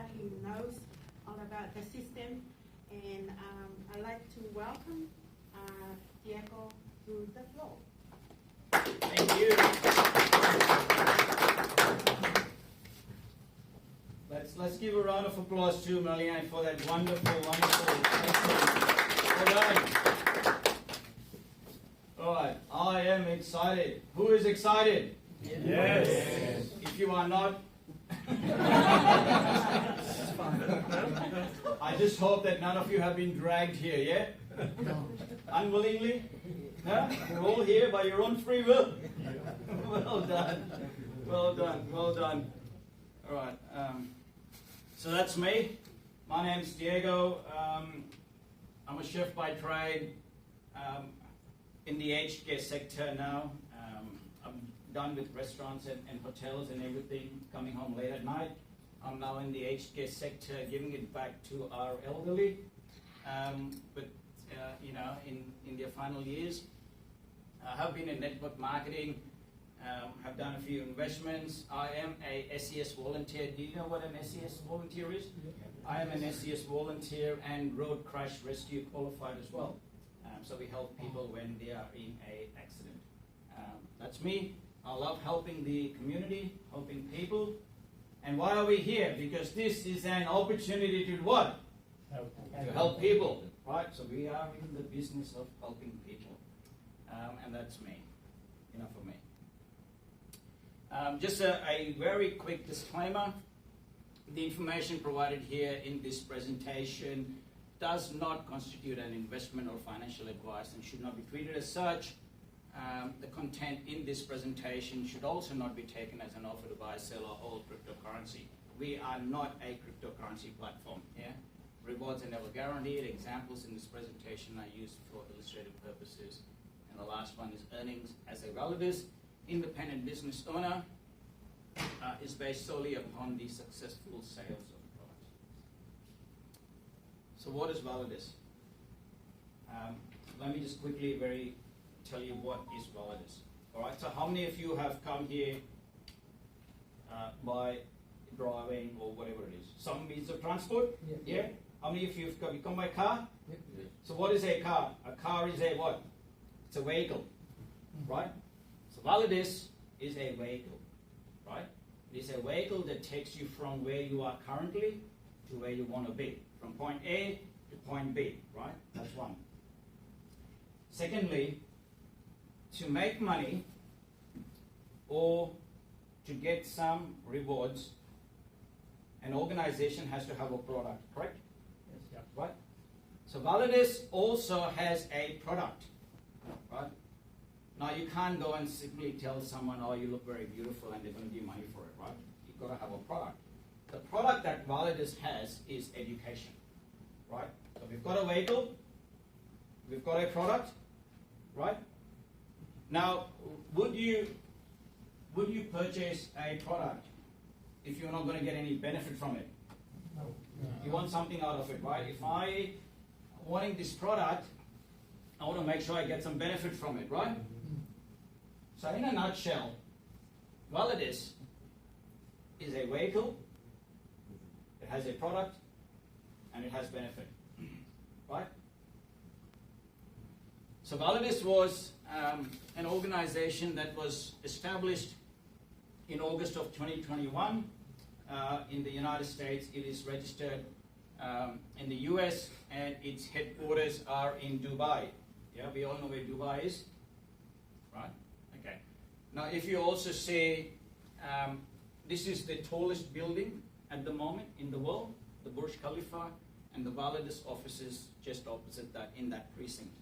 that he knows all about the system. And I'd like to welcome Diego to the floor. Thank you. Let's give a round of applause to Marianne for that wonderful, excellent. Well done. All right, I am excited. Who is excited? Yes. If you are not, I just hope that none of you have been dragged here, yeah? No. Unwillingly? No? You're all here by your own free will? Well done. Well done. Well done. All right. So that's me. My name's Diego. I'm a chef by trade. In the aged care sector now. I'm done with restaurants and hotels and everything, coming home late at night. I'm now in the aged care sector, giving it back to our elderly, in their final years. I have been in network marketing, have done a few investments. I am a SES volunteer. Do you know what an SES volunteer is? I am an SES volunteer and road crash rescue qualified as well. So we help people when they are in an accident. That's me. I love helping the community, helping people. And why are we here? Because this is an opportunity to what? To help people, right? So we are in the business of helping people. And that's me. Enough of me. Just a very quick disclaimer. The information provided here in this presentation does not constitute an investment or financial advice and should not be treated as such. The content in this presentation should also not be taken as an offer to buy, sell, or hold cryptocurrency. We are not a cryptocurrency platform. Yeah? Rewards are never guaranteed. Examples in this presentation are used for illustrative purposes. And the last one is earnings as a Validus independent business owner is based solely upon the successful sales of products. So what is Validus? Let me just quickly tell you what is Validus. All right. So how many of you have come here by driving or whatever it is? Some means of transport. Yeah. How many of you have come by car? Yeah. So what is a car? A car is a what? It's a vehicle, right? So Validus is a vehicle, right? It is a vehicle that takes you from where you are currently to where you want to be, from point A to point B, right? That's one. Secondly, to make money or to get some rewards, an organization has to have a product, correct? Yes. Yeah. Right? So Validus also has a product, right? Now you can't go and simply tell someone, oh, you look very beautiful and they're going to give money for it, right? You've got to have a product. The product that Validus has is education, right? So we've got a vehicle, we've got a product, right? Now, would you purchase a product if you're not going to get any benefit from it? No. You want something out of it, right? If I wanting this product, I want to make sure I get some benefit from it, right? So in a nutshell, Validus is a vehicle, it has a product, and it has benefit, right? So Validus was an organization that was established in August of 2021. In the United States, it is registered in the US, and its headquarters are in Dubai. Yeah, we all know where Dubai is, right? Okay. Now, if you also see, this is the tallest building at the moment in the world, the Burj Khalifa, and the Validus offices just opposite that in that precinct.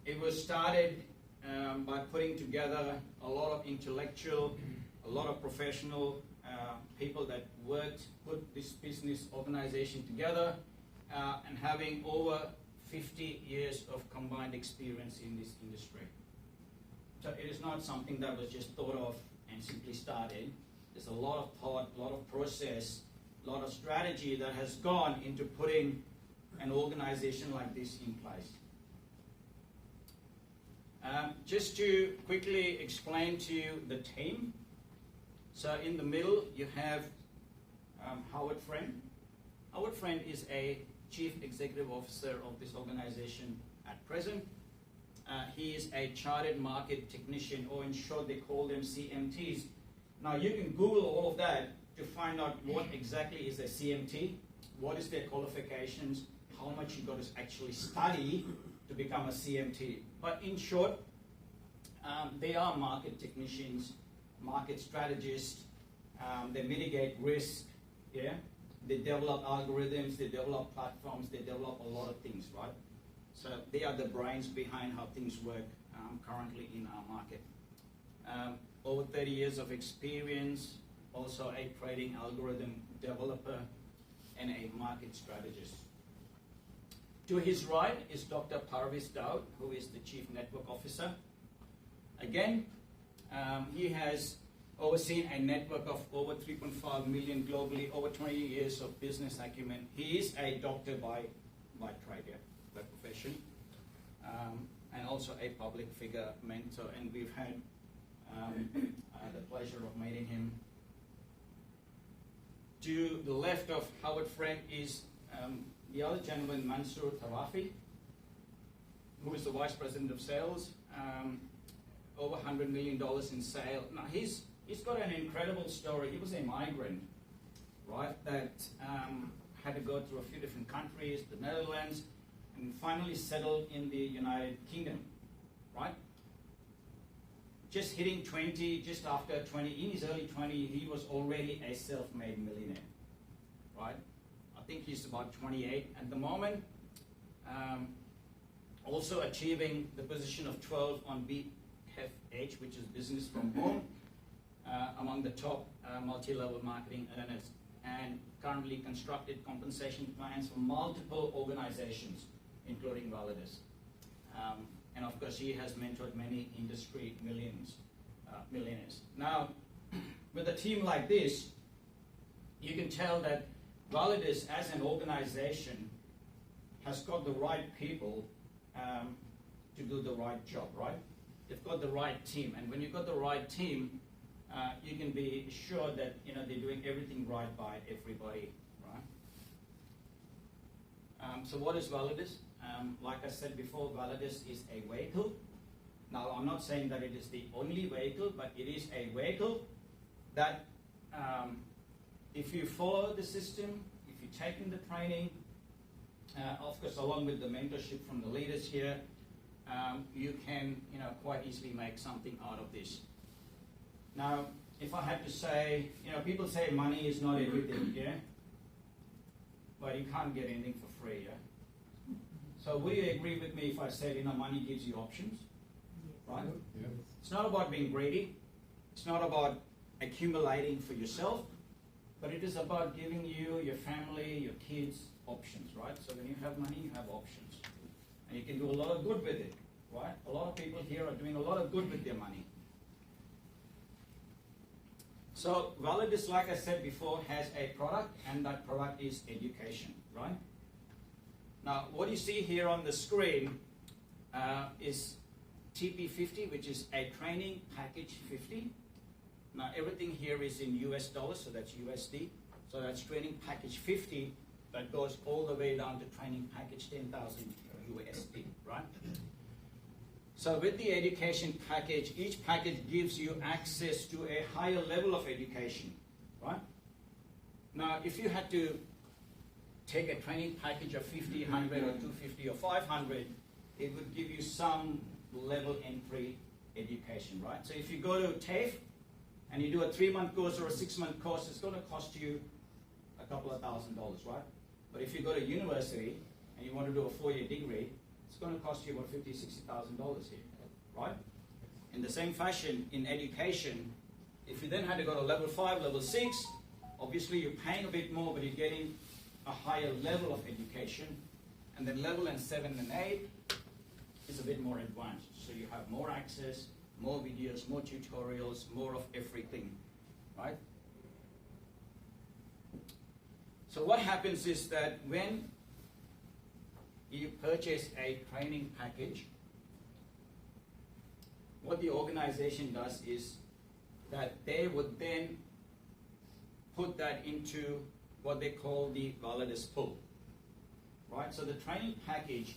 It was started by putting together a lot of intellectual, a lot of professional people that put this business organization together, and having over 50 years of combined experience in this industry. So it is not something that was just thought of and simply started. There's a lot of thought, a lot of process, a lot of strategy that has gone into putting an organization like this in place. Just to quickly explain to you the team. So in the middle, you have Howard Friend. Howard Friend is a Chief Executive Officer of this organization at present. He is a Chartered Market Technician, or in short they call them CMTs. Now you can Google all of that to find out what exactly is a CMT, what is their qualifications, how much you got to actually study to become a CMT. But in short, they are market technicians, market strategists. They mitigate risk, yeah. They develop algorithms, they develop platforms, they develop a lot of things, right? So they are the brains behind how things work currently in our market. Over 30 years of experience, also a trading algorithm developer and a market strategist. To his right is Dr. Parviz Daud, who is the Chief Network Officer. Again, he has overseen a network of over 3.5 million globally, over 20 years of business acumen. He is a doctor by trade, yeah, by profession, and also a public figure mentor. And we've had the pleasure of meeting him. To the left of Howard Friend is the other gentleman, Mansoor Tarafi, who is the Vice President of Sales, over $100 million in sale. Now he's got an incredible story. He was a migrant, right, that had to go through a few different countries, the Netherlands, and finally settled in the United Kingdom, right? Just hitting 20, just after 20, in his early 20s, he was already a self-made millionaire, right? I think he's about 28 at the moment. Also achieving the position of 12 on BFH, which is Business from Home, among the top multi-level marketing earners, and currently constructed compensation plans for multiple organizations, including Validus. And of course, he has mentored many industry millionaires. Now, with a team like this, you can tell that Validus as an organization has got the right people to do the right job, right? They've got the right team, and when you've got the right team, you can be sure that they're doing everything right by everybody, right? So what is Validus? Like I said before, Validus is a vehicle. Now, I'm not saying that it is the only vehicle, but it is a vehicle that if you follow the system, if you take in the training, of course, along with the mentorship from the leaders here, you can quite easily make something out of this. Now, if I had to say, people say money is not everything, yeah? But you can't get anything for free, yeah? So will you agree with me if I said, money gives you options, right? Yeah. It's not about being greedy. It's not about accumulating for yourself, but it is about giving you, your family, your kids, options, right? So when you have money, you have options. And you can do a lot of good with it, right? A lot of people here are doing a lot of good with their money. So Validus, like I said before, has a product, and that product is education, right? Now, what you see here on the screen is TP50, which is a training package 50. Now, everything here is in US dollars, so that's USD. So that's training package 50 that goes all the way down to training package 10,000 USD, right? So with the education package, each package gives you access to a higher level of education, right? Now, if you had to take a training package of 50, 100, or 250, or 500, it would give you some level entry education, right? So if you go to TAFE and you do a 3-month course or a 6-month course, it's going to cost you a couple of $1,000s, right? But if you go to university and you want to do a 4-year degree, it's going to cost you about $50,000, $60,000 here, right? In the same fashion, in education, if you then had to go to level 5, level 6, obviously you're paying a bit more, but you're getting a higher level of education. And then level 7 and 8 is a bit more advanced. So you have more access, more videos, more tutorials, more of everything, right? So what happens is that when you purchase a training package, what the organization does is that they would then put that into what they call the Validus Pull. Right? So the training package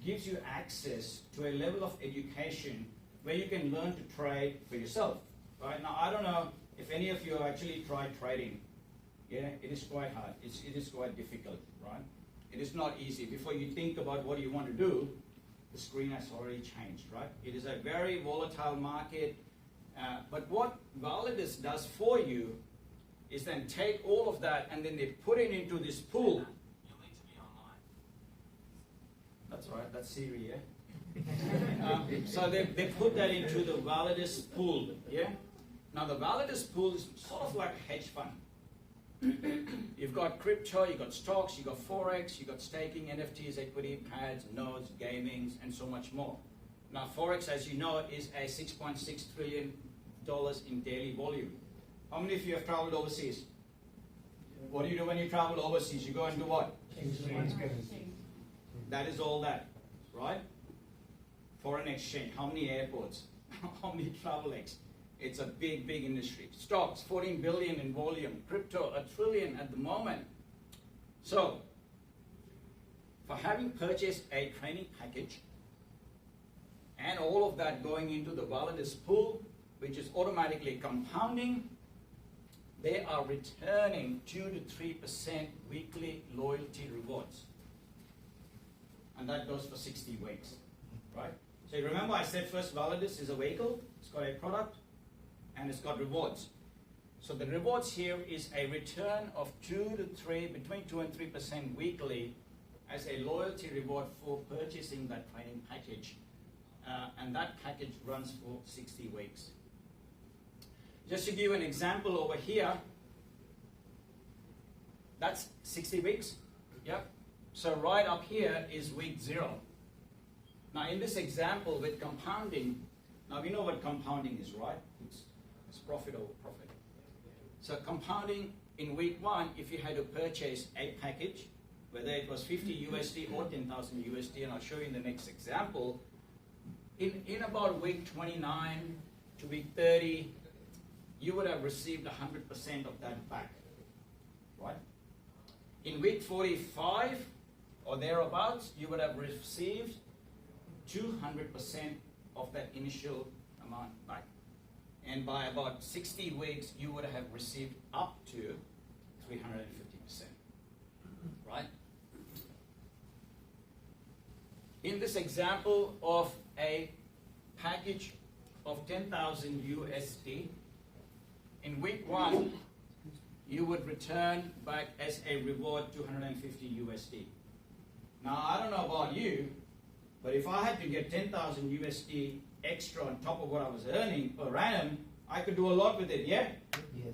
gives you access to a level of education where you can learn to trade for yourself. Right? Now, I don't know if any of you actually tried trading. Yeah, it is quite hard. It is quite difficult, right? It is not easy. Before you think about what you want to do, the screen has already changed, right? It is a very volatile market. But what Validus does for you is then take all of that and then they put it into this pool. You'll need to be online. That's right, that's Siri, yeah? So they put that into the Validus pool, yeah? Now the Validus pool is sort of like a hedge fund. You've got crypto, you've got stocks, you've got Forex, you've got staking, NFTs, equity, pads, nodes, gamings, and so much more. Now Forex, as you know, is a $6.6 trillion in daily volume. How many of you have traveled overseas? What do you do when you travel overseas? You go and do what? That is all that, right? Foreign exchange. How many airports? How many travel eggs? It's a big, big industry. Stocks, 14 billion in volume. Crypto, $1 trillion at the moment. So, for having purchased a training package and all of that going into the Validus pool, which is automatically compounding, they are returning 2 to 3% weekly loyalty rewards. And that goes for 60 weeks, right? So you remember I said first Validus is a vehicle, it's got a product, and it's got rewards. So the rewards here is a return of 2 to 3, between 2 and 3% weekly as a loyalty reward for purchasing that training package. And that package runs for 60 weeks. Just to give you an example over here, that's 60 weeks. Yep. So right up here is week 0. Now in this example with compounding, now we know what compounding is, right? It's profit over profit. So compounding in week 1, if you had to purchase a package, whether it was 50 USD or 10,000 USD, and I'll show you in the next example, in about week 29 to week 30, you would have received 100% of that back, right? In week 45 or thereabouts, you would have received 200% of that initial amount back. And by about 60 weeks, you would have received up to 350%, right? In this example of a package of 10,000 USD, in week 1, you would return back as a reward 250 USD. Now, I don't know about you, but if I had to get 10,000 USD extra on top of what I was earning per annum, I could do a lot with it, yeah? Yes.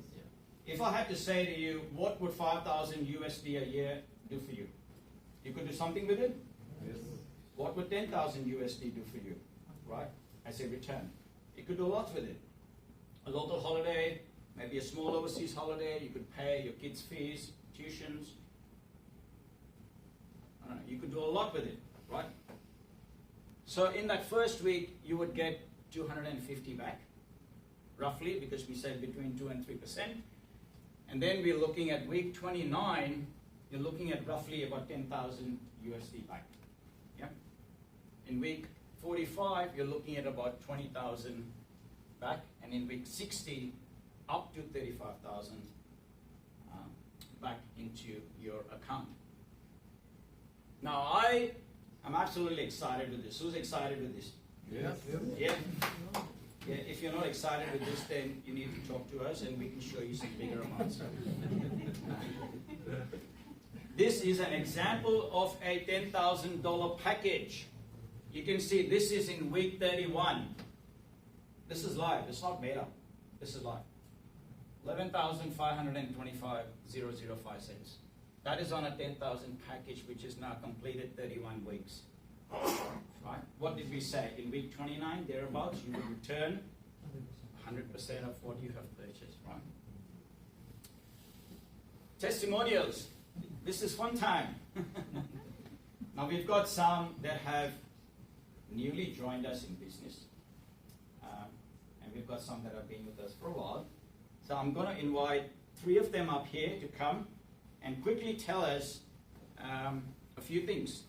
If I had to say to you, what would 5,000 USD a year do for you? You could do something with it? Yes. What would 10,000 USD do for you, right? As a return. You could do a lot with it. A local holiday, maybe a small overseas holiday, you could pay your kids' fees, tuitions. I don't know, you could do a lot with it, right? So in that first week, you would get 250 back, roughly, because we said between 2 and 3%. And then we're looking at week 29, you're looking at roughly about 10,000 USD back. Yeah? In week 45, you're looking at about 20,000 back, and in week 60, up to 35,000 back into your account. Now, I am absolutely excited with this. Who's excited with this? Yes. Yeah? Yeah, if you're not excited with this, then you need to talk to us and we can show you some bigger amounts. This is an example of a $10,000 package. You can see this is in week 31. This is live. It's not made up. This is live. 11,525.005 cents. That is on a 10,000 package, which is now completed 31 weeks. Right? What did we say? In week 29, thereabouts, you will return 100% of what you have purchased. Right? Testimonials. This is fun time. Now we've got some that have newly joined us in business. And we've got some that have been with us for a while. So I'm going to invite three of them up here to come and quickly tell us a few things.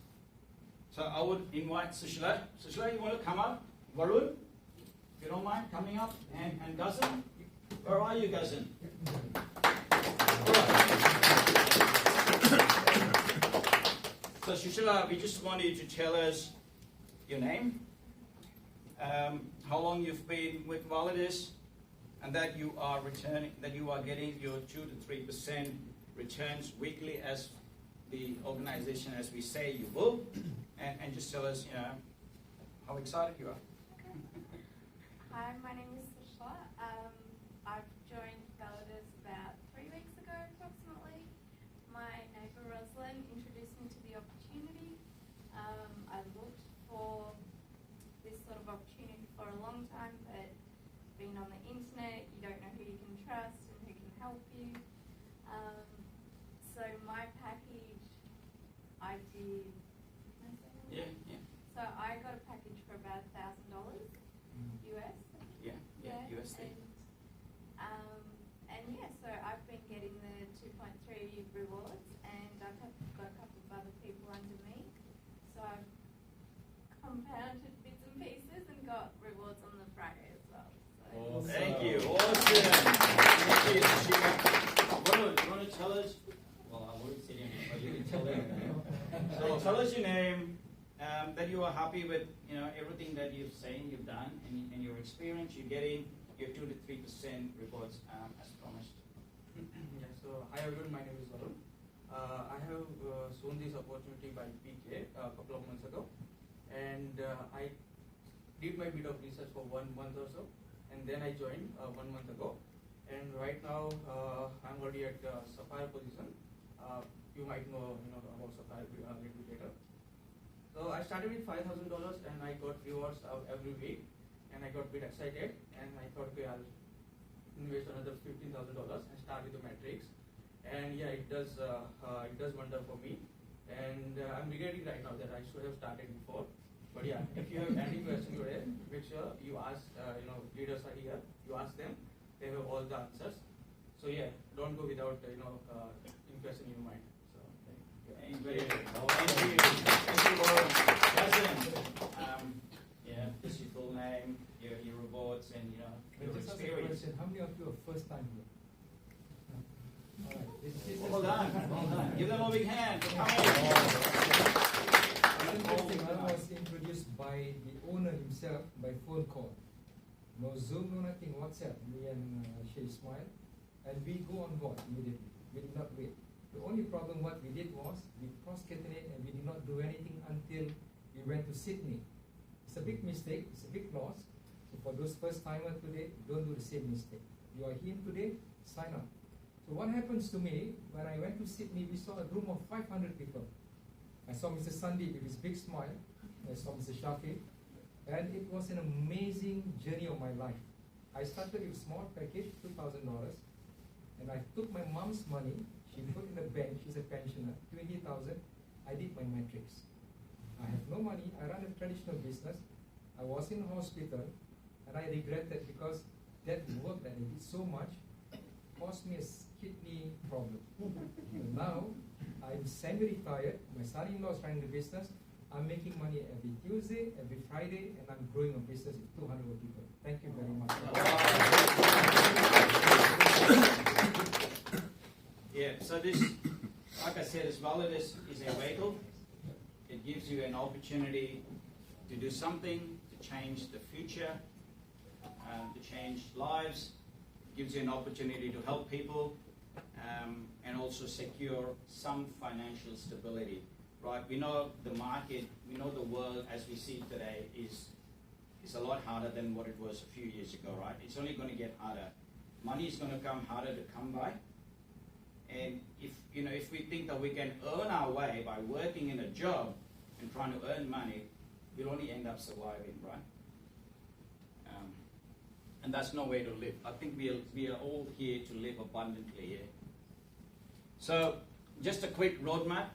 So I would invite Sushila. Sushila, you want to come up? Varun, if you don't mind coming up. And Gazan, where are you, Gazan? So Sushila, we just want you to tell us your name, how long you've been with Validus, and that you are getting your 2 to 3% returns weekly as the organization, as we say you will, and just tell us, how excited you are. Hi, my name is Sushila. I've joined Validus about 3 weeks ago approximately. My neighbour Rosalind introduced me to the opportunity. I looked for this sort of opportunity for a long time, but being on the internet, you don't know who you can trust and who can help you. So my package, I did. Can I say that? Yeah. So I got a package for about $1,000 US. Yeah, USD. And yeah, so I've been getting the 2.3 rewards, and I've got a couple of other people under me. So I've compounded bits and pieces and got rewards on the Friday as well. So. Awesome. Thank you. Awesome. Thank you, Sushila. You want to tell us? Well, I won't say your name, but you can tell them. So tell us your name, that you are happy with everything that you've saying you've done, and your experience. You're getting your 2 to 3% rewards as promised. Yeah, so hi everyone, my name is Varun. I have shown this opportunity by PK a couple of months ago, and I did my bit of research for 1 month or so, and then I joined 1 month ago, and right now I'm already at Sapphire position. You might know about Sapphire a little later. So I started with $5,000 and I got rewards every week, and I got a bit excited, and I thought, okay, I'll invest another $15,000 and start with the metrics. And yeah, it does wonder for me, and I'm regretting right now that I should have started before. But yeah, if you have any question today, make sure you ask. Leaders are here. You ask them; they have all the answers. So yeah, don't go without impression in your mind. So Thank you. Thank you, Warren. President, just your full name, your rewards, and your Just ask a experience. question. How many of you are first time here? All right. Well done. Give them a big hand for coming. Interesting. I was introduced by the owner himself by phone call. No Zoom, no nothing. WhatsApp. Me and Shay Smile, and we go on board immediately. We did not wait. The only problem what we did was we cross-catenate and we did not do anything until we went to Sydney. It's a big mistake. It's a big loss. So for those first timers today, don't do the same mistake. You are here today, sign up. So what happens to me, when I went to Sydney, we saw a room of 500 people. I saw Mr. Sandeep with his big smile. I saw Mr. Shafi. And it was an amazing journey of my life. I started with a small package, $2,000. And I took my mom's money. She put in the bank. She's a pensioner, $20,000. I did my metrics. I have no money. I run a traditional business. I was in hospital. And I regretted because that work that I did so much caused me a kidney problem. And now I'm semi-retired. My son-in-law is running the business. I'm making money every Tuesday, every Friday, and I'm growing a business with 200 people. Thank you very much. Yeah, so this, like I said, as Validus is a vehicle. It gives you an opportunity to do something to change the future, to change lives. It gives you an opportunity to help people, and also secure some financial stability. Right? We know the market, we know the world as we see it today is a lot harder than what it was a few years ago, right? It's only going to get harder. Money is going to come harder to come by. And if we think that we can earn our way by working in a job and trying to earn money, we'll only end up surviving, right? And that's no way to live. I think we are all here to live abundantly here. So just a quick roadmap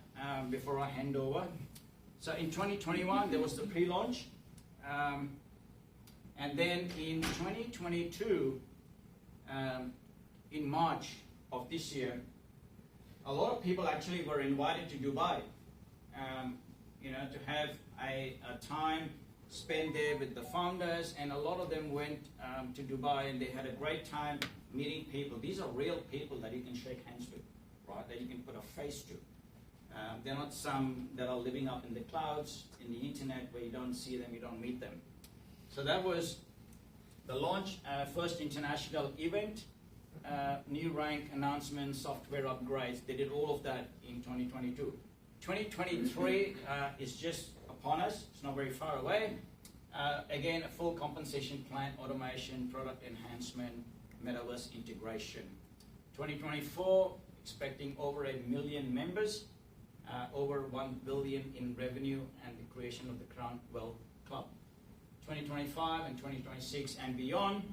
before I hand over. So in 2021, there was the pre-launch. And then in 2022, in March of this year, a lot of people actually were invited to Dubai, to have a time spent there with the founders, and a lot of them went to Dubai and they had a great time meeting people. These are real people that you can shake hands with, right? That you can put a face to. They're not some that are living up in the clouds, in the internet, where you don't see them, you don't meet them. So that was the launch, first international event, new rank announcement, software upgrades. They did all of that in 2022. 2023 is just upon us. It's not very far away. Again, a full compensation plan, automation, product enhancement, metaverse integration. 2024, expecting over 1 million members, over 1 billion in revenue, and the creation of the Crown Wealth Club. 2025 and 2026 and beyond,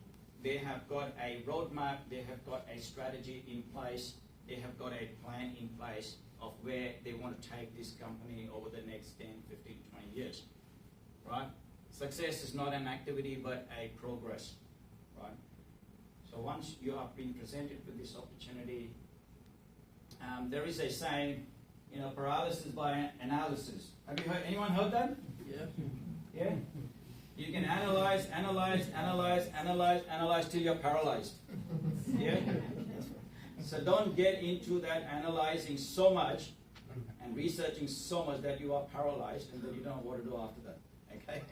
they have got a roadmap, they have got a strategy in place, they have got a plan in place of where they want to take this company over the next 10, 15, 20 years, right? Success is not an activity, but a progress, right? So once you are being presented with this opportunity, there is a saying, paralysis by analysis. Have you heard, anyone heard that? Yeah. Yeah? You can analyze till you're paralyzed. Yeah? So don't get into that analyzing so much and researching so much that you are paralyzed and that you don't know what to do after that. Okay?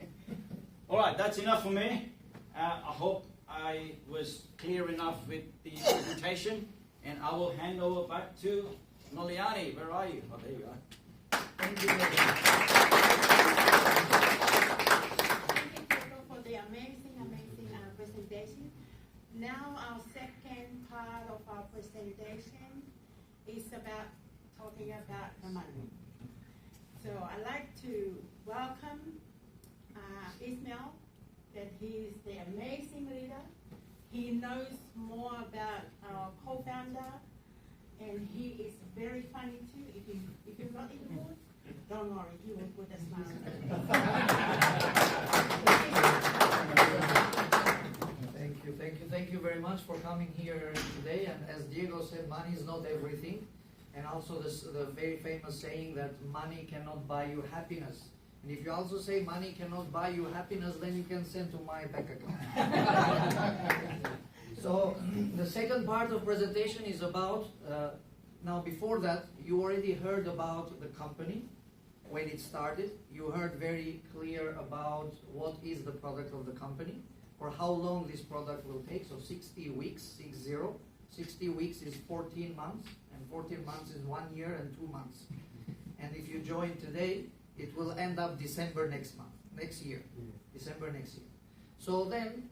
All right, that's enough for me. I hope I was clear enough with the presentation, and I will hand over back to Noliani. Where are you? Oh, there you are. Thank you, Diego, for the amazing presentation. Now our second part of our presentation is about talking about the money. So I'd like to welcome Ismail, that he is the amazing leader. He knows more about our co-founder, and he is very funny too. If you're not in the mood, don't worry, he will put a smile on your face. Thank you very much for coming here today. And as Diego said, money is not everything. And also the very famous saying that money cannot buy you happiness. And if you also say money cannot buy you happiness, then you can send to my bank account. So the second part of presentation is about, now before that, you already heard about the company when it started. You heard very clear about what is the product of the company, or how long this product will take. So 60 weeks, 60. 60 weeks is 14 months, and 14 months is 1 year and 2 months. And if you join today, it will end up December next year. December next year. So then,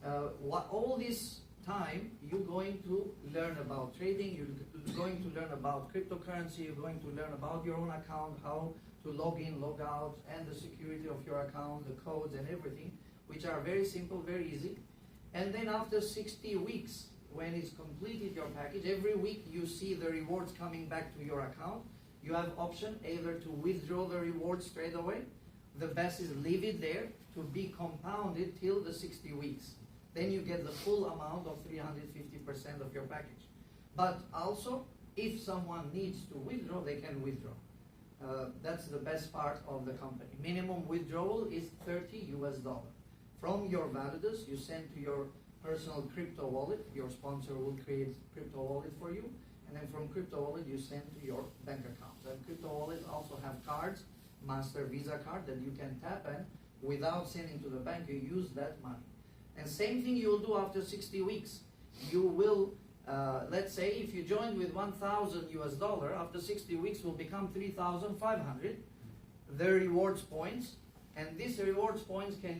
all this time, you're going to learn about trading, you're going to learn about cryptocurrency, you're going to learn about your own account, how to log in, log out, and the security of your account, the codes and everything, which are very simple, very easy. And then after 60 weeks, when it's completed your package, every week you see the rewards coming back to your account. You have option either to withdraw the rewards straight away. The best is leave it there to be compounded till the 60 weeks. Then you get the full amount of 350% of your package. But also, if someone needs to withdraw, they can withdraw. That's the best part of the company. Minimum withdrawal is $30 US. From your Validus, you send to your personal crypto wallet. Your sponsor will create crypto wallet for you. And then from crypto wallet, you send to your bank account. And crypto wallets also have cards, Master Visa card, that you can tap, and without sending to the bank, you use that money. And same thing you will do after 60 weeks. You will, let's say, if you joined with $1,000 US, after 60 weeks will become 3,500. The rewards points, and these rewards points can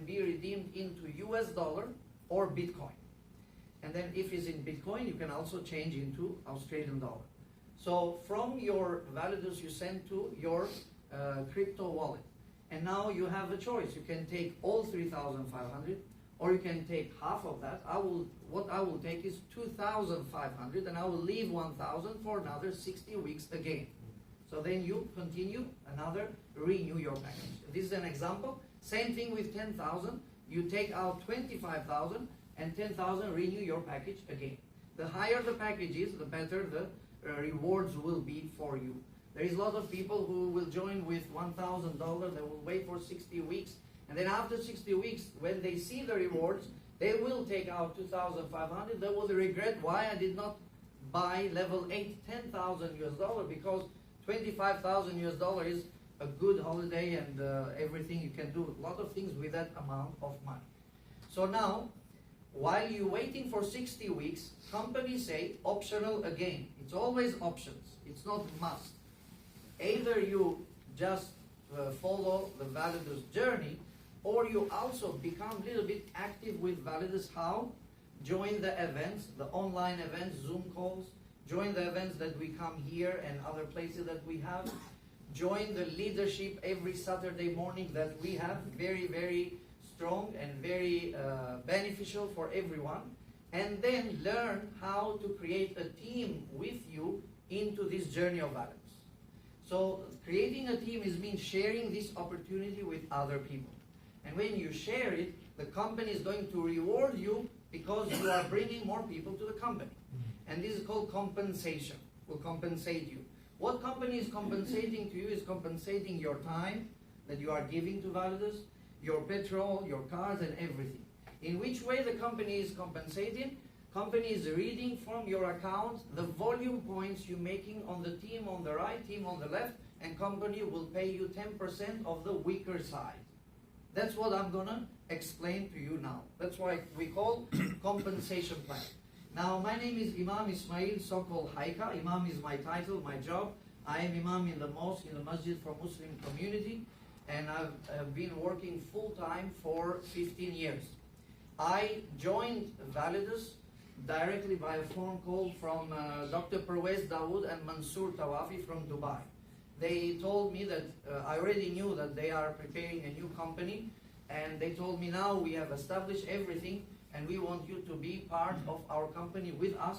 be redeemed into US dollar or Bitcoin. And then if it's in Bitcoin, you can also change into Australian dollar. So from your Validus, you send to your crypto wallet. And now you have a choice. You can take all 3,500, or you can take half of that. What I will take is 2,500, and I will leave 1,000 for another 60 weeks again. So then you continue renew your package. This is an example. Same thing with 10,000. You take out 25,000, and 10,000 renew your package again. The higher the package is, the better the rewards will be for you. There is a lot of people who will join with $1,000, they will wait for 60 weeks, and then after 60 weeks, when they see the rewards, they will take out $2,500. They will regret why I did not buy level 8, $10,000 because $25,000 is a good holiday and everything. You can do a lot of things with that amount of money. So now, while you're waiting for 60 weeks, companies say optional again. It's always options. It's not must. Either you just follow the Validus journey, or you also become a little bit active with Validus. How? Join the events, the online events, Zoom calls. Join the events that we come here and other places that we have. Join the leadership every Saturday morning that we have. Very, very strong and very beneficial for everyone. And then learn how to create a team with you into this journey of Validus. So creating a team means sharing this opportunity with other people. And when you share it, the company is going to reward you because you are bringing more people to the company. And this is called compensation. Will compensate you. What company is compensating to you is compensating your time that you are giving to Validus, your petrol, your cars, and everything. In which way the company is compensating? Company is reading from your account the volume points you're making on the team on the right, team on the left, and company will pay you 10% of the weaker side. That's what I'm gonna explain to you now. That's why we call compensation plan. Now, my name is Imam Ismail Sokol Haika. Imam is my title, my job. I am Imam in the mosque, in the masjid for Muslim community, and I've been working full-time for 15 years. I joined Validus directly by a phone call from Dr. Perwez Dawood and Mansour Tawafi from Dubai. They told me that I already knew that they are preparing a new company, and they told me now we have established everything and we want you to be part of our company with us.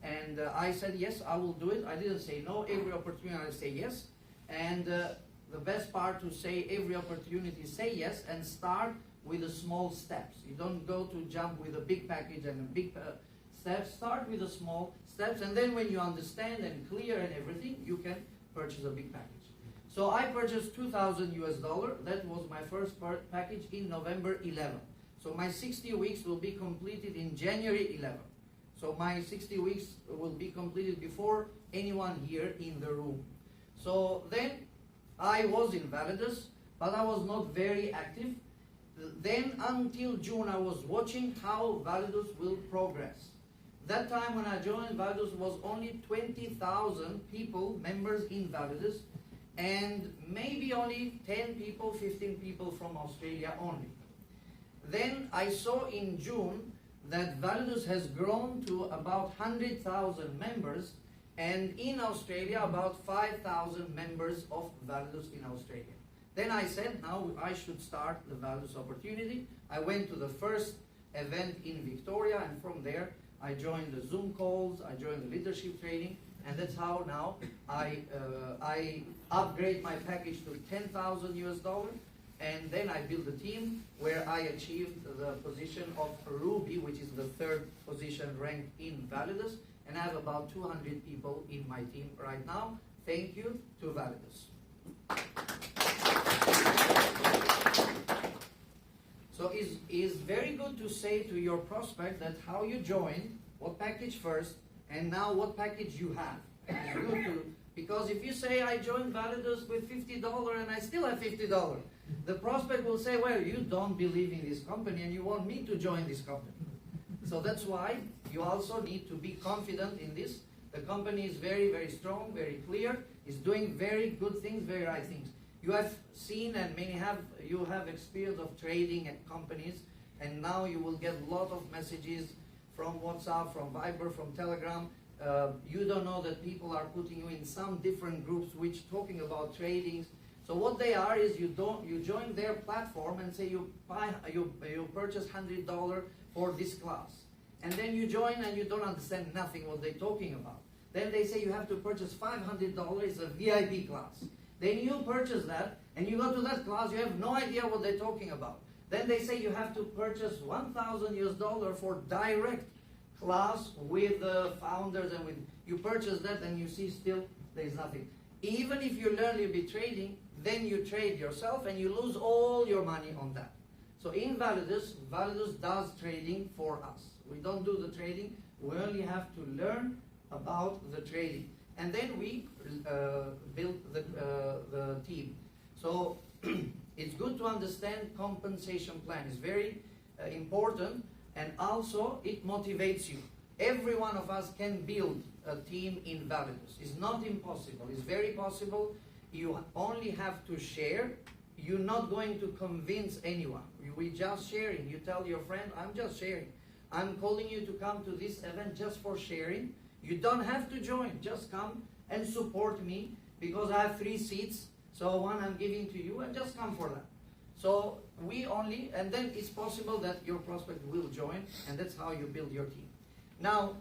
And I said yes, I will do it. I didn't say no. Every opportunity I say yes. And the best part to say every opportunity say yes and start with the small steps. You don't go to jump with a big package and a big steps. Start with the small steps, and then when you understand and clear and everything, you can purchase a big package. So I purchased $2,000. That was my first package in November 11. So my 60 weeks will be completed in January 11. So my 60 weeks will be completed before anyone here in the room. So then I was in Validus, but I was not very active. Then until June I was watching how Validus will progress. That time when I joined, Validus was only 20,000 people, members in Validus, and maybe only 10 people, 15 people from Australia only. Then I saw in June that Validus has grown to about 100,000 members, and in Australia about 5,000 members of Validus in Australia. Then I said, now I should start the Validus opportunity. I went to the first event in Victoria, and from there I joined the Zoom calls, I joined the leadership training, and that's how now I upgrade my package to $10,000, and then I build a team where I achieved the position of Ruby, which is the third position ranked in Validus, and I have about 200 people in my team right now. Thank you to Validus. So it's very good to say to your prospect that how you joined, what package first, and now what package you have. It's good to, because if you say I joined Validus with $50 and I still have $50, the prospect will say, well, you don't believe in this company and you want me to join this company. So that's why you also need to be confident in this. The company is very, very strong, very clear, is doing very good things, very right things. You have seen, and many have, you have experience of trading at companies, and now you will get a lot of messages from WhatsApp, from Viber, from Telegram. You don't know that people are putting you in some different groups which talking about trading. So what they are is you join their platform and say you purchase $100 for this class, and then you join and you don't understand nothing what they're talking about. Then they say you have to purchase $500, it's a VIP class. Then you purchase that, and you go to that class, you have no idea what they're talking about. Then they say you have to purchase $1,000 for direct class with the founders and with, you purchase that and you see still there is nothing. Even if you learn a little bit trading, then you trade yourself and you lose all your money on that. So in Validus, Validus does trading for us. We don't do the trading, we only have to learn about the trading. And then we build the team. So it's good to understand compensation plan. It's very important, and also it motivates you. Every one of us can build a team in Validus. It's not impossible. It's very possible. You only have to share. You're not going to convince anyone. We just sharing. You tell your friend, I'm just sharing. I'm calling you to come to this event just for sharing. You don't have to join. Just come and support me because I have 3 seats. So one I'm giving to you, and just come for that. So we only, and then it's possible that your prospect will join, and that's how you build your team. Now,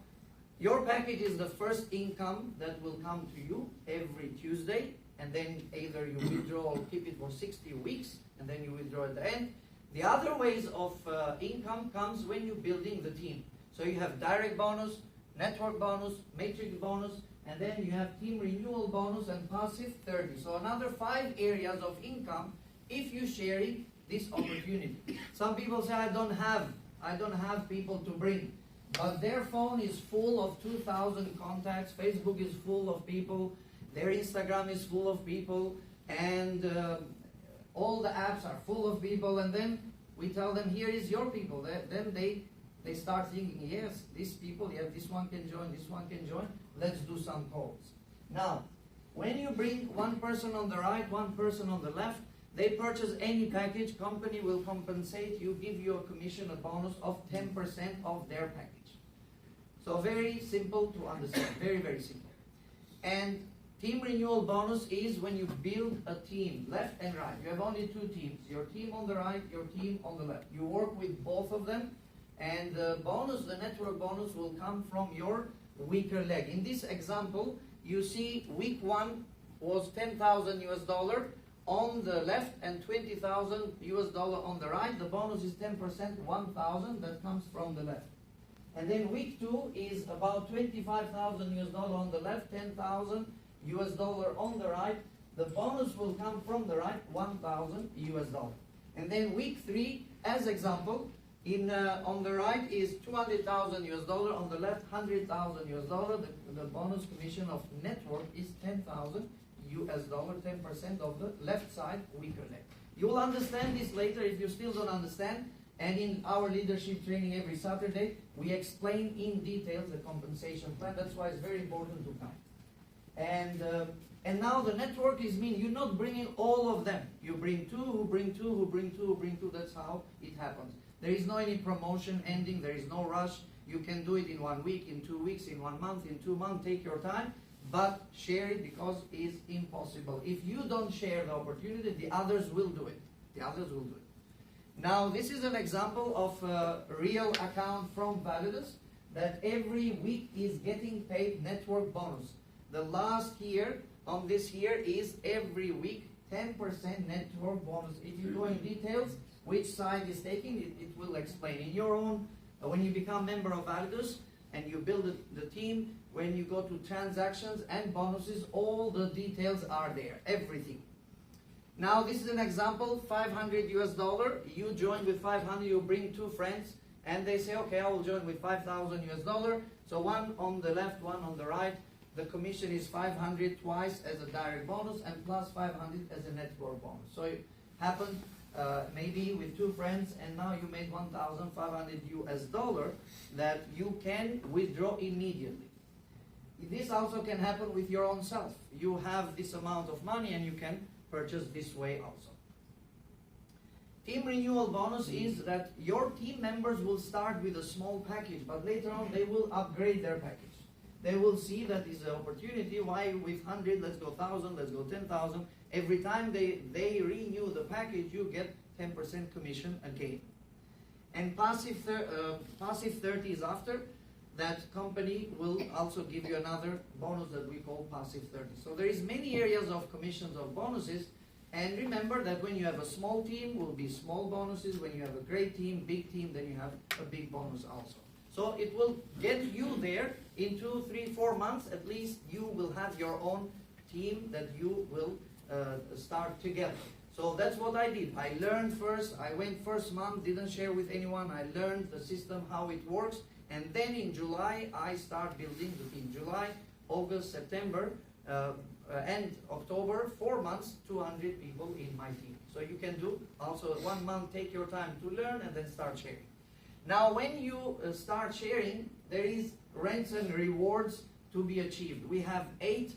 your package is the first income that will come to you every Tuesday, and then either you withdraw or keep it for 60 weeks, and then you withdraw at the end. The other ways of income comes when you're building the team. So you have direct bonus, network bonus, matrix bonus, and then you have team renewal bonus and passive 30. So another 5 areas of income if you're sharing this opportunity. Some people say, I don't have people to bring. But their phone is full of 2,000 contacts, Facebook is full of people, their Instagram is full of people, and all the apps are full of people, and then we tell them, here is your people. Then they start thinking, yes, these people, yeah, this one can join, this one can join, let's do some calls. Now, when you bring one person on the right, one person on the left, they purchase any package, company will compensate you, give you a commission, a bonus of 10% of their package. So very simple to understand, very, very simple. And team renewal bonus is when you build a team, left and right. You have only 2 teams, your team on the right, your team on the left. You work with both of them, and the bonus, the network bonus, will come from your weaker leg. In this example, you see week 1 was $10,000 US on the left and $20,000 US on the right. The bonus is 10%, 1,000 that comes from the left. And then week 2 is about $25,000 US on the left, 10,000 US on the right. The bonus will come from the right, 1,000 US. And then week 3, as example, on the right is $200,000 US, on the left $100,000 US. The bonus commission of network is 10,000 US, 10% of the left side weaker leg. You will understand this later if you still don't understand. And in our leadership training every Saturday, we explain in detail the compensation plan. That's why it's very important to come. And now the network is mean you're not bringing all of them. You bring 2, who bring 2, who bring 2, who bring 2. That's how it happens. There is no any promotion ending. There is no rush. You can do it in 1 week, in 2 weeks, in 1 month, in 2 months. Take your time, but share it because it's impossible. If you don't share the opportunity, the others will do it. The others will do it. Now, this is an example of a real account from Validus that every week is getting paid network bonus. The last year on this year is every week 10% network bonus. If you go in details, which side is taking, it will explain. In your own, when you become member of Validus and you build the team, when you go to transactions and bonuses, all the details are there, everything. Now this is an example, $500 US. You join with 500, you bring 2 friends, and they say, okay, I will join with $5,000 US. So one on the left, one on the right. The commission is 500 twice as a direct bonus and plus 500 as a network bonus. So it happened maybe with 2 friends, and now you made $1,500 US that you can withdraw immediately. This also can happen with your own self. You have this amount of money and you can purchase this way also. Team renewal bonus is that your team members will start with a small package, but later on they will upgrade their package. They will see that is an opportunity. Why with 100, let's go 1,000, let's go 10,000. Every time they renew the package, you get 10% commission again. And passive 30 is after. That company will also give you another bonus that we call passive 30. So there is many areas of commissions of bonuses. And remember that when you have a small team, will be small bonuses. When you have a great team, big team, then you have a big bonus also. So it will get you there in 2, 3, 4 months. At least you will have your own team that you will start together. So that's what I did. I learned first. I went first month, didn't share with anyone. I learned the system, how it works. And then in July, I start building the team. July, August, September, and October, 4 months, 200 people in my team. So you can do also 1 month, take your time to learn and then start sharing. Now when you start sharing, there is ranks and rewards to be achieved. We have 8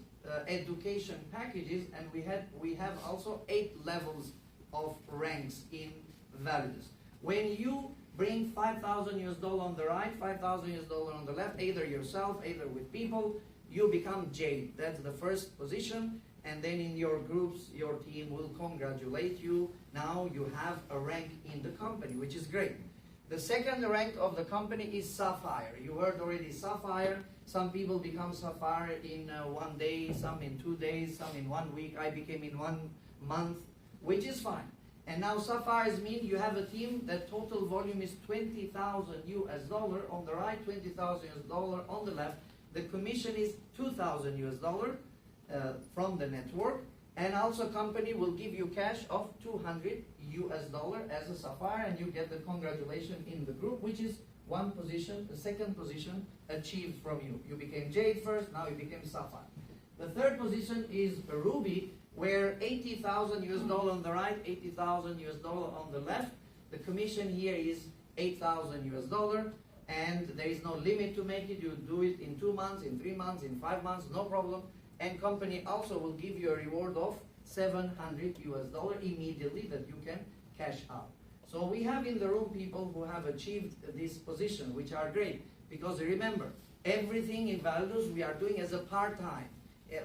education packages, and we have also 8 levels of ranks in Validus. When you bring $5,000 on the right, $5,000 on the left, either yourself, either with people, you become Jade. That's the first position, and then in your groups, your team will congratulate you. Now you have a rank in the company, which is great. The second rank of the company is Sapphire. You heard already Sapphire. Some people become Sapphire in 1 day, some in 2 days, some in 1 week. I became in 1 month, which is fine. And now Sapphires mean you have a team that total volume is $20,000 on the right, $20,000 on the left. The commission is $2,000 from the network. And also company will give you cash of $200 as a Sapphire, and you get the congratulation in the group, which is one position, the second position achieved from you. You became Jade first, now you became Sapphire. The third position is Ruby, where $80,000 on the right, $80,000 on the left. The commission here is $8,000, and there is no limit to make it. You do it in 2 months, in 3 months, in 5 months, no problem. And company also will give you a reward of $700 immediately that you can cash out. So we have in the room people who have achieved this position, which are great. Because remember, everything in Validus we are doing as a part-time.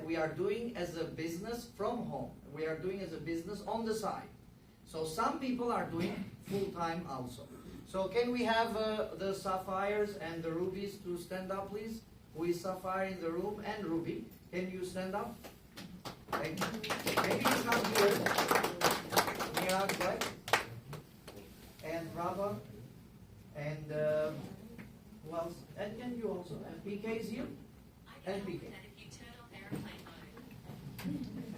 We are doing as a business from home. We are doing as a business on the side. So some people are doing full-time also. So can we have the Sapphires and the Rubies to stand up, please? Who is Sapphire in the room and Ruby? Can you stand up? Thank you. Maybe you come here. Niraj, right? And Rava. And who else? And you also. And PK is here? And PK.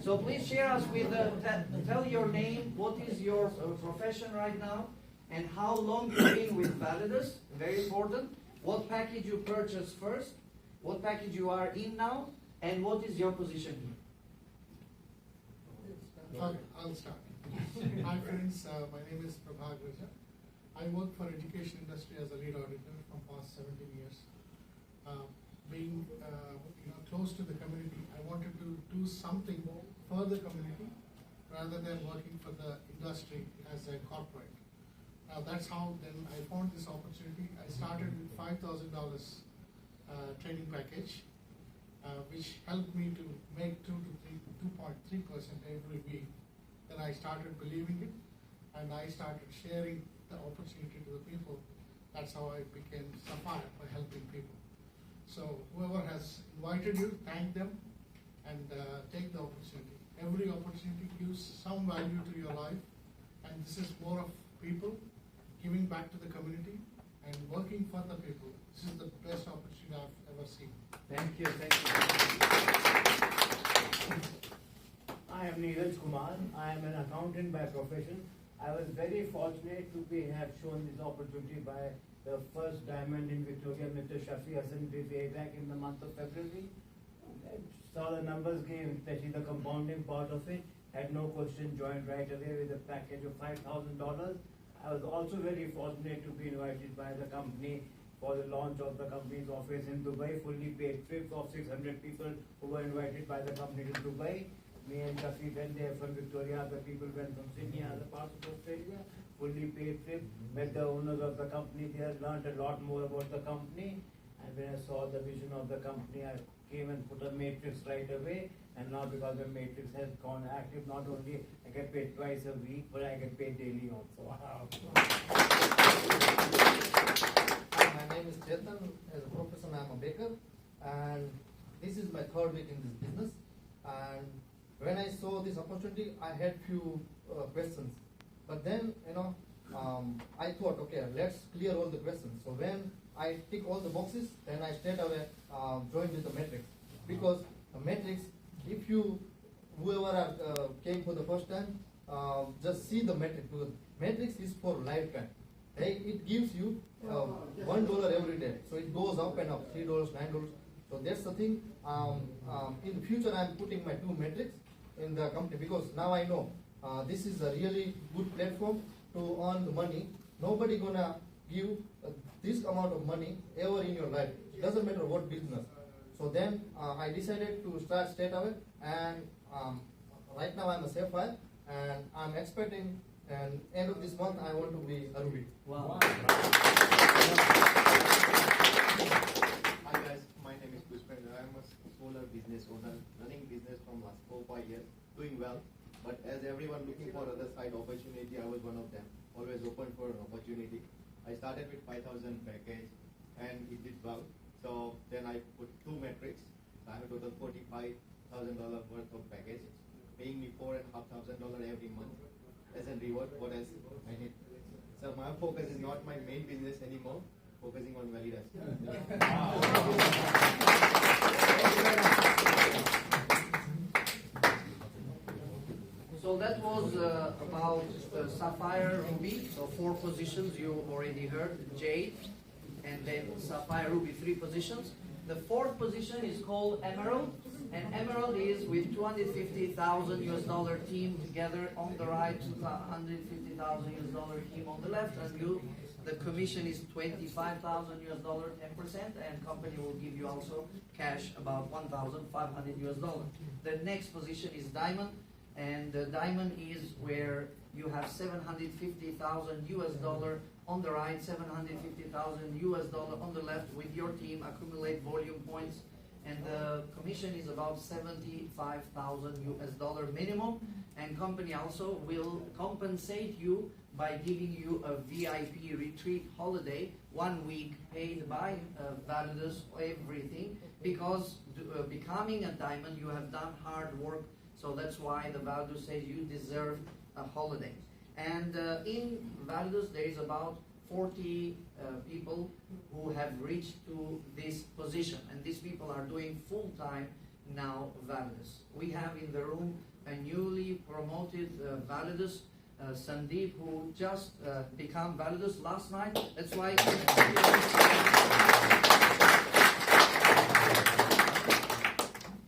So please share us with, tell your name, what is your profession right now, and how long you've been with Validus, very important. What package you purchased first, what package you are in now, and what is your position here? I'll start. Hi friends, my name is Prabhag Raja. I work for education industry as a lead auditor from past 17 years. Being close to the community, I wanted to do something for the community rather than working for the industry as a corporate. That's how then I found this opportunity. I started with $5,000 training package, which helped me to make 2.3% every week. Then I started believing it, and I started sharing the opportunity to the people. That's how I became Sapphire, by helping people. So whoever has invited you, thank them, and take the opportunity. Every opportunity gives some value to your life, and this is more of people giving back to the community and working for the people. This is the best opportunity I've ever seen. Thank you, thank you. I am Neeraj Kumar. I am an accountant by profession. I was very fortunate to have shown this opportunity by the first diamond in Victoria, Mr. Shafi Hassan, way back in the month of February. I saw the numbers game, especially the compounding part of it. Had no question, joined right away with a package of $5,000. I was also very fortunate to be invited by the company for the launch of the company's office in Dubai, fully paid trip of 600 people who were invited by the company to Dubai. Me and Shafi went there from Victoria, other people went from Sydney, other parts of Australia, fully paid trip, met the owners of the company there, learned a lot more about the company, and when I saw the vision of the company, I came and put a matrix right away, and now because the matrix has gone active, not only I get paid twice a week, but I get paid daily also. Wow. Hi, my name is Chetan. As a profession, I am a baker, and this is my third week in this business. And when I saw this opportunity, I had few questions. But then, I thought, okay, let's clear all the questions. So when I tick all the boxes, then I straight away join with the matrix. Because the matrix, if you, whoever came for the first time, just see the matrix. Because matrix is for lifetime. Hey, it gives you $1 every day. So it goes up and up, $3, $9. So that's the thing. In the future, I'm putting my 2 matrix in the company because now I know this is a really good platform to earn the money. Nobody gonna give this amount of money ever in your life. It doesn't matter what business. So then I decided to start straight away, and right now I'm a sapphire, and I'm expecting, and end of this month I want to be a ruby. Wow. Hi guys, my name is Pushpendra. I'm a solar business owner, running business from last 4-5 years, doing well. But as everyone looking for other side opportunity, I was one of them. Always open for an opportunity. I started with 5,000 package, and it did well. So then I put 2 metrics. So I have a total $45,000 worth of package, paying me $4,500 every month as a reward. What else I need? So my focus is not my main business anymore. Focusing on Validus. So that was about Sapphire Ruby. So 4 positions you already heard, Jade, and then Sapphire Ruby 3 positions. The 4th position is called Emerald, and Emerald is with $250,000 team together on the right, $250,000 team on the left, and you. The commission is $25,000, 10%, and company will give you also cash about $1,500. The next position is Diamond, and the Diamond is where you have $750,000 on the right, $750,000 on the left with your team, accumulate volume points, and the commission is about $75,000 minimum, and company also will compensate you by giving you a VIP retreat holiday, 1 week paid by Validus, everything, because becoming a diamond, you have done hard work, so that's why the Validus says you deserve a holiday. And in Validus, there is about 40 people who have reached to this position, and these people are doing full-time now Validus. We have in the room a newly promoted Validus, Sandeep, who just became Validus last night. That's why.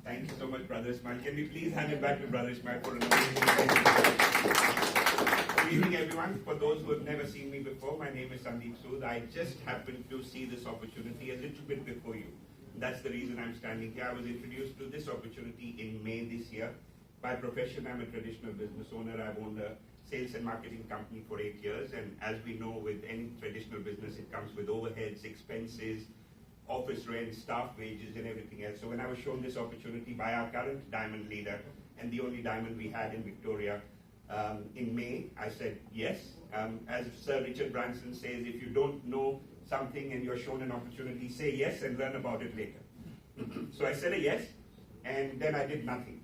Thank you so much, Brother Ismail. Can we please hand it back to Brother Ismail for an amazing Good evening, everyone. For those who have never seen me before, my name is Sandeep Sood. I just happened to see this opportunity a little bit before you. That's the reason I'm standing here. I was introduced to this opportunity in May this year. By profession, I'm a traditional business owner. I've owned a sales and marketing company for 8 years, and as we know, with any traditional business, it comes with overheads, expenses, office rent, staff wages, and everything else. So when I was shown this opportunity by our current diamond leader, and the only diamond we had in Victoria, in May, I said yes. As Sir Richard Branson says, if you don't know something and you're shown an opportunity, say yes and learn about it later. So I said a yes, and then I did nothing.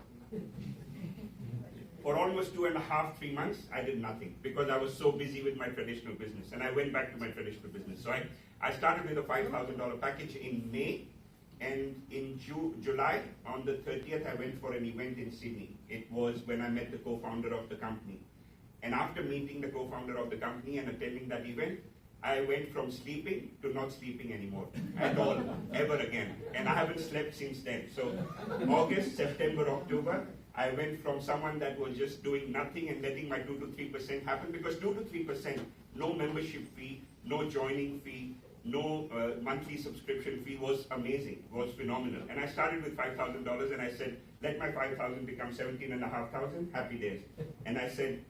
For almost 2.5, 3 months, I did nothing because I was so busy with my traditional business, and I went back to my traditional business. So I started with a $5,000 package in May, and in July, on the 30th, I went for an event in Sydney. It was when I met the co-founder of the company. And after meeting the co-founder of the company and attending that event, I went from sleeping to not sleeping anymore at all, ever again. And I haven't slept since then. So August, September, October, I went from someone that was just doing nothing and letting my 2 to 3% happen, because 2 to 3%, no membership fee, no joining fee, no monthly subscription fee, was amazing, was phenomenal. And I started with $5,000, and I said, let my 5,000 become 17,500, happy days. And I said,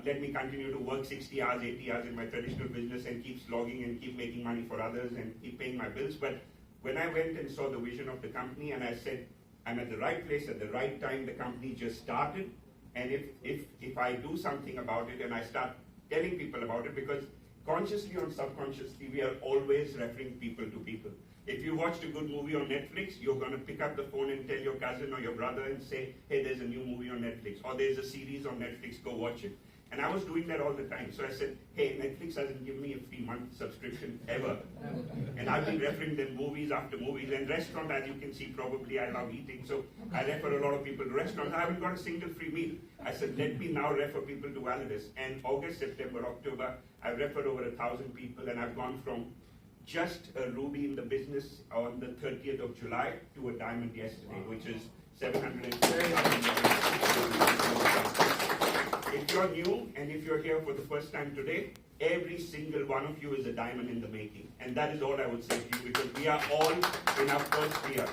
let me continue to work 60 hours, 80 hours in my traditional business and keep slogging and keep making money for others and keep paying my bills. But when I went and saw the vision of the company, and I said, I'm at the right place at the right time, the company just started, and if I do something about it and I start telling people about it, because consciously or subconsciously, we are always referring people to people. If you watched a good movie on Netflix, you're going to pick up the phone and tell your cousin or your brother and say, hey, there's a new movie on Netflix, or there's a series on Netflix, go watch it. And I was doing that all the time. So I said, hey, Netflix hasn't given me a free month subscription ever. And I've been referring them movies after movies. And restaurant, as you can see, probably I love eating. So I refer a lot of people to restaurants. I haven't got a single free meal. I said, let me now refer people to Validus. And August, September, October, I've referred over 1,000 people. And I've gone from just a ruby in the business on the 30th of July to a diamond yesterday, which is 750,000. If you're new and if you're here for the first time today, every single one of you is a diamond in the making. And that is all I would say to you, because we are all in our first year.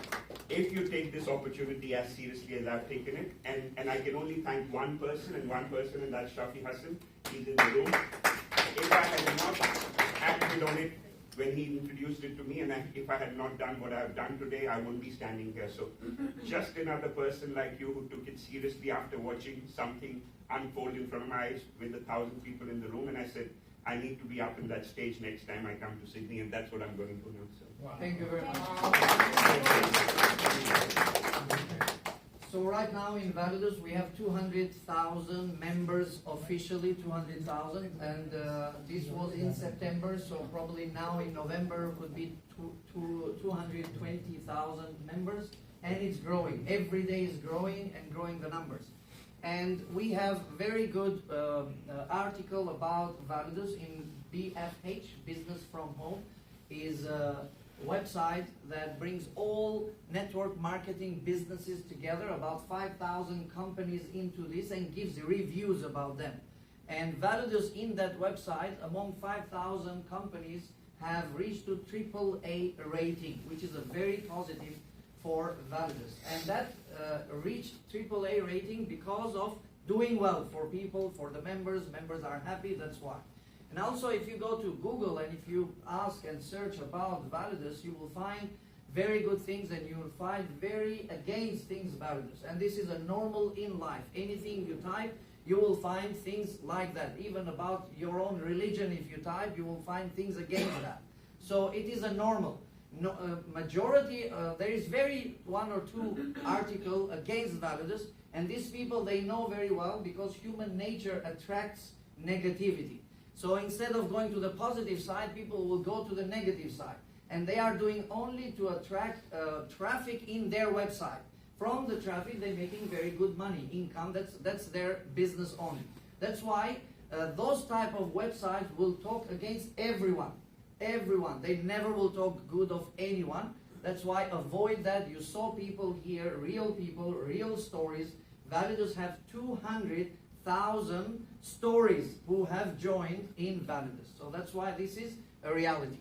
If you take this opportunity as seriously as I've taken it, and I can only thank one person, and that's Shafi Hassan. He's in the room. If I had not acted on it when he introduced it to me, and if I had not done what I've done today, I wouldn't be standing here. So just another person like you who took it seriously after watching something unfold in front of my eyes with 1,000 people in the room, and I said, I need to be up in that stage next time I come to Sydney, and that's what I'm going to do now. So. Wow. Thank you very much. So right now in Validus we have 200,000 members officially, 200,000, and this was in September, so probably now in November could be 220,000 members, and it's growing. Every day is growing and growing the numbers. And we have very good article about Validus in BFH, Business from Home, is a website that brings all network marketing businesses together, about 5,000 companies into this, and gives reviews about them. And Validus in that website, among 5,000 companies, have reached to AAA rating, which is a very positive for Validus. And that reached AAA rating because of doing well for people, for the members. Members are happy, that's why. And also if you go to Google and if you ask and search about Validus, you will find very good things and you will find very against things Validus. And this is a normal in life. Anything you type, you will find things like that. Even about your own religion, if you type, you will find things against that. So it is a normal. Majority, there is very one or two articles against Validus, and these people, they know very well because human nature attracts negativity. So instead of going to the positive side, people will go to the negative side. And they are doing only to attract traffic in their website. From the traffic, they're making very good money, income. That's their business only. That's why those type of websites will talk against everyone. Everyone. They never will talk good of anyone. That's why avoid that. You saw people here, real stories. Validus have 200,000 stories who have joined in Validus. So that's why this is a reality.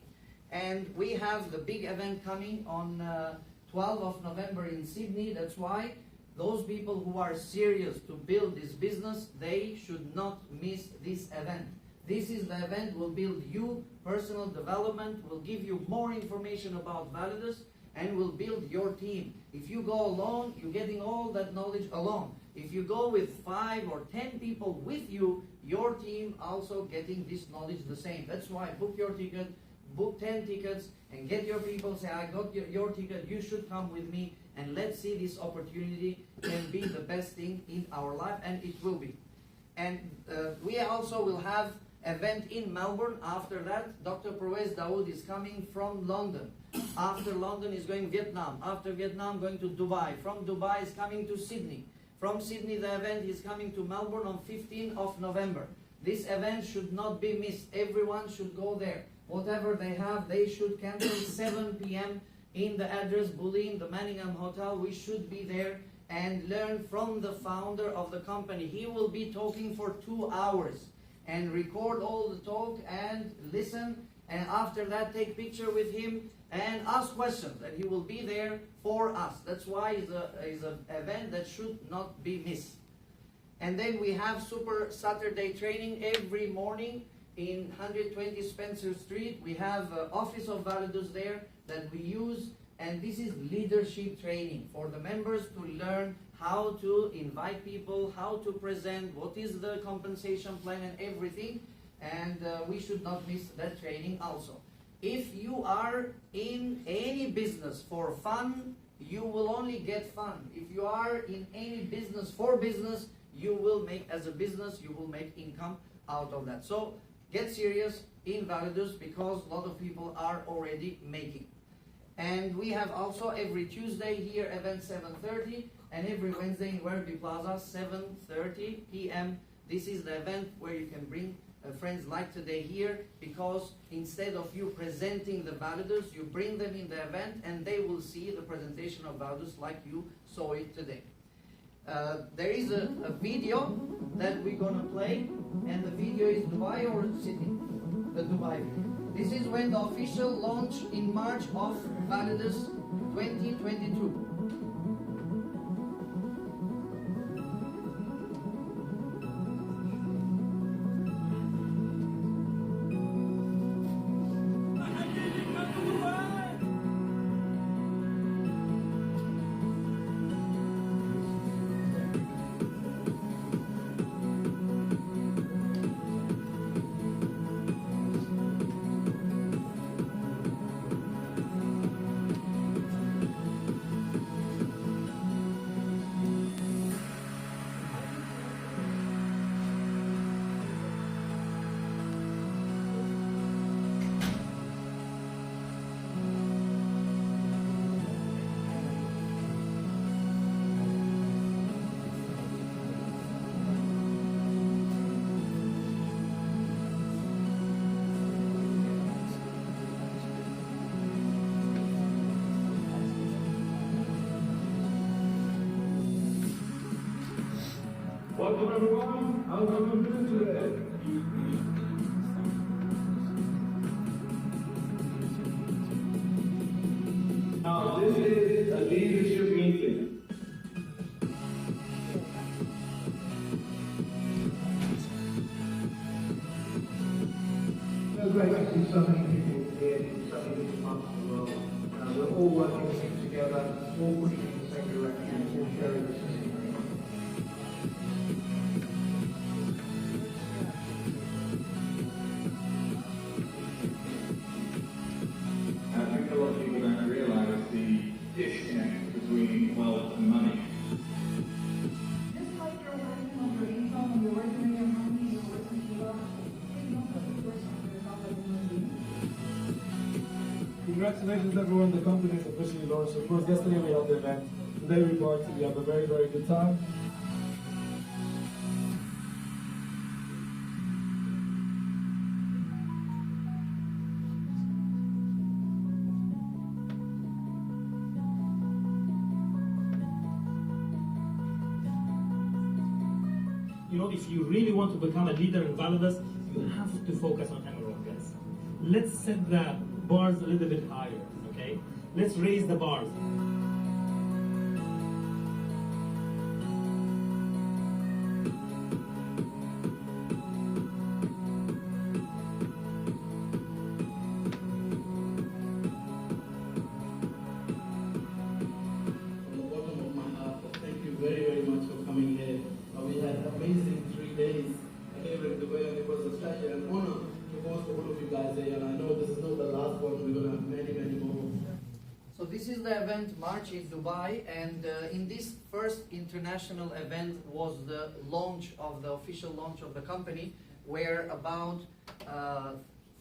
And we have the big event coming on 12th of November in Sydney. That's why those people who are serious to build this business, they should not miss this event. This is the event will build you personal development, will give you more information about Validus, and will build your team. If you go alone, you're getting all that knowledge alone. If you go with 5 or 10 people with you, your team also getting this knowledge the same. That's why book your ticket, book 10 tickets, and get your people, say, I got your ticket, you should come with me, and let's see this opportunity can be the best thing in our life, and it will be. And we also will have event in Melbourne. After that, Dr. Perwez Dawood is coming from London. After London is going Vietnam. After Vietnam, going to Dubai. From Dubai is coming to Sydney. From Sydney, the event is coming to Melbourne on 15th of November. This event should not be missed. Everyone should go there. Whatever they have, they should cancel 7 p.m. in the address Bulleen, the Manningham Hotel. We should be there and learn from the founder of the company. He will be talking for 2 hours. And record all the talk and listen, and after that take picture with him and ask questions, and he will be there for us. That's why it's an event that should not be missed. And then we have Super Saturday training every morning in 120 Spencer Street. We have Office of Validus there that we use, and this is leadership training for the members to learn how to invite people, how to present, what is the compensation plan and everything. And we should not miss that training also. If you are in any business for fun, you will only get fun. If you are in any business for business, you will make, as a business, you will make income out of that. So get serious in Validus, because a lot of people are already making. And we have also every Tuesday here event 7:30, and every Wednesday in Werribee Plaza 7:30 p.m. This is the event where you can bring friends like today here, because instead of you presenting the Validus, you bring them in the event and they will see the presentation of Validus like you saw it today. There is a video that we're going to play, and the video is Dubai or City? The Dubai video. This is when the official launch in March of Validus 2022. Welcome everyone, and welcome to today. Now this is a leadership meeting. It's great to see so many people here, so many different parts of the world. We're all working together, all pushing in the same direction, all sharing the same. Congratulations everyone, the company is officially launched. Of course, yesterday we held the event. Today we party, we have a very, very good time. You know, if you really want to become a leader in Validus, you have to focus on Emerald, guys. Let's set the bars a little bit higher, okay? Let's raise the bars. From the bottom of my heart, thank you very, very much for coming here. We had amazing 3 days here in Dubai, and it was such an honor to host all of you guys here. And I know this is not the last one, we're going to have many, many more. So this is the event March in Dubai, and in this first international event was the launch of the official launch of the company, where about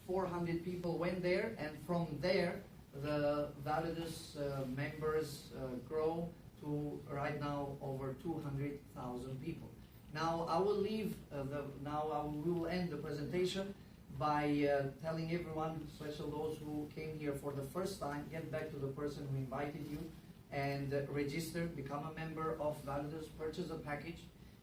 400 people went there, and from there the Validus members grow to right now over 200,000 people. Now I will leave we will end the presentation by telling everyone, especially those who came here for the first time, get back to the person who invited you and register, become a member of Validus, purchase a package,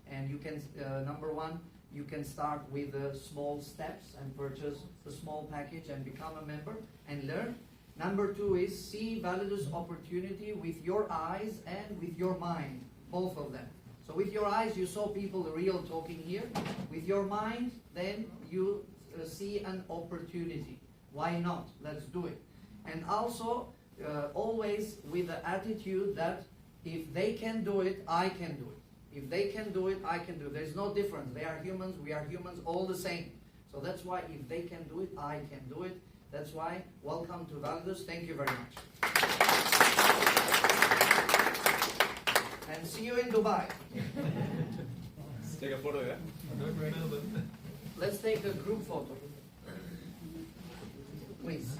and you can, number one, you can start with small steps and purchase the small package and become a member and learn. Number two is see Validus opportunity with your eyes and with your mind, both of them. So with your eyes, you saw people real talking here. With your mind, then you see an opportunity. Why not? Let's do it. And also, always with the attitude that if they can do it, I can do it. If they can do it, I can do it. There's no difference. They are humans, we are humans, all the same. So that's why if they can do it, I can do it. That's why, welcome to Validus. Thank you very much. And see you in Dubai. take a photo, yeah? Let's take a group photo. Please.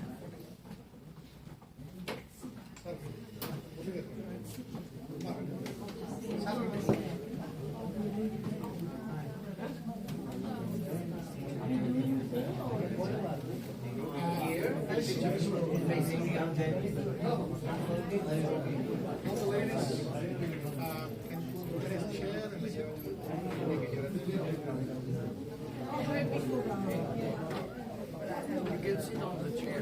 Here, facing the You can sit on the chair.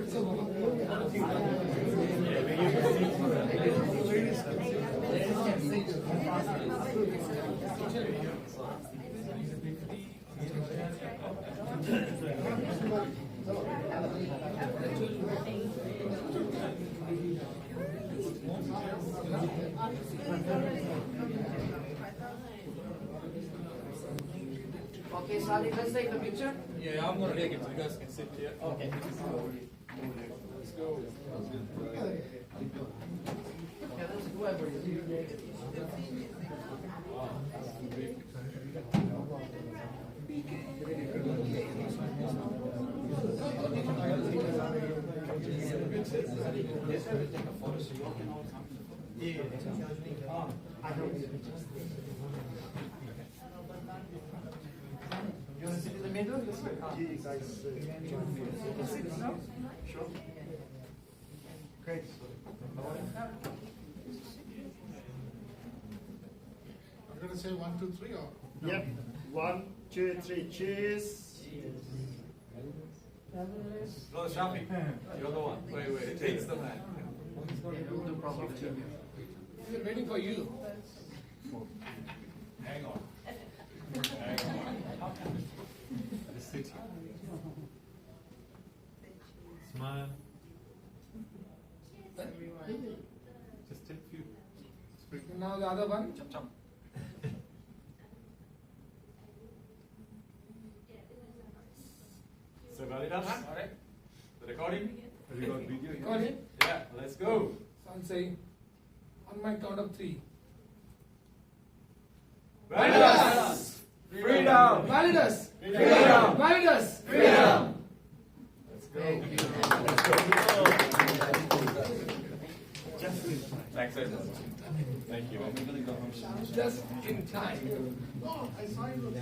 Okay, Sadiq, let's take the picture. Yeah, I'm gonna take it so you guys can sit here. Okay. Let's go. Yeah, that's whoever it is. You want to sit in the middle? Sit now? Sure. Great. I'm going to say 1, 2, 3 or? Yep. 1, 2, 3. Cheers. No, Shafi. You're the one. Wait. It takes the man. We'll do proper. We're waiting for you. Hang on. Just sit here. Smile. Just take a few. Now the other one. Chop chop. So Validus, all right. The recording. Have you got video? Recording? Yeah. Let's go. So I'll say on my count of 3. Validus! Freedom! Validus! Freedom! Validus! Freedom! Let's go. Thanks very much. Thank you. Just in time. Oh, I saw you.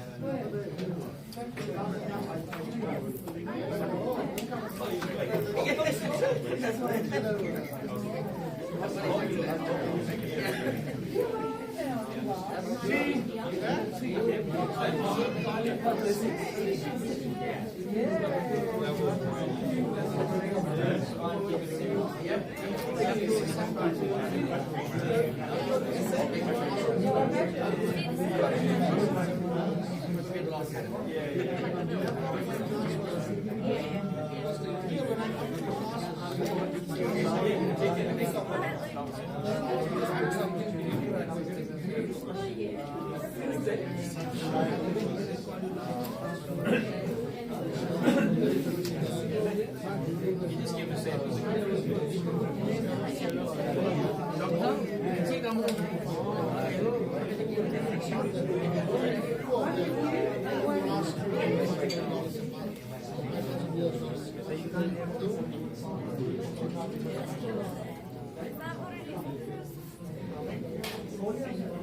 Is that what it is?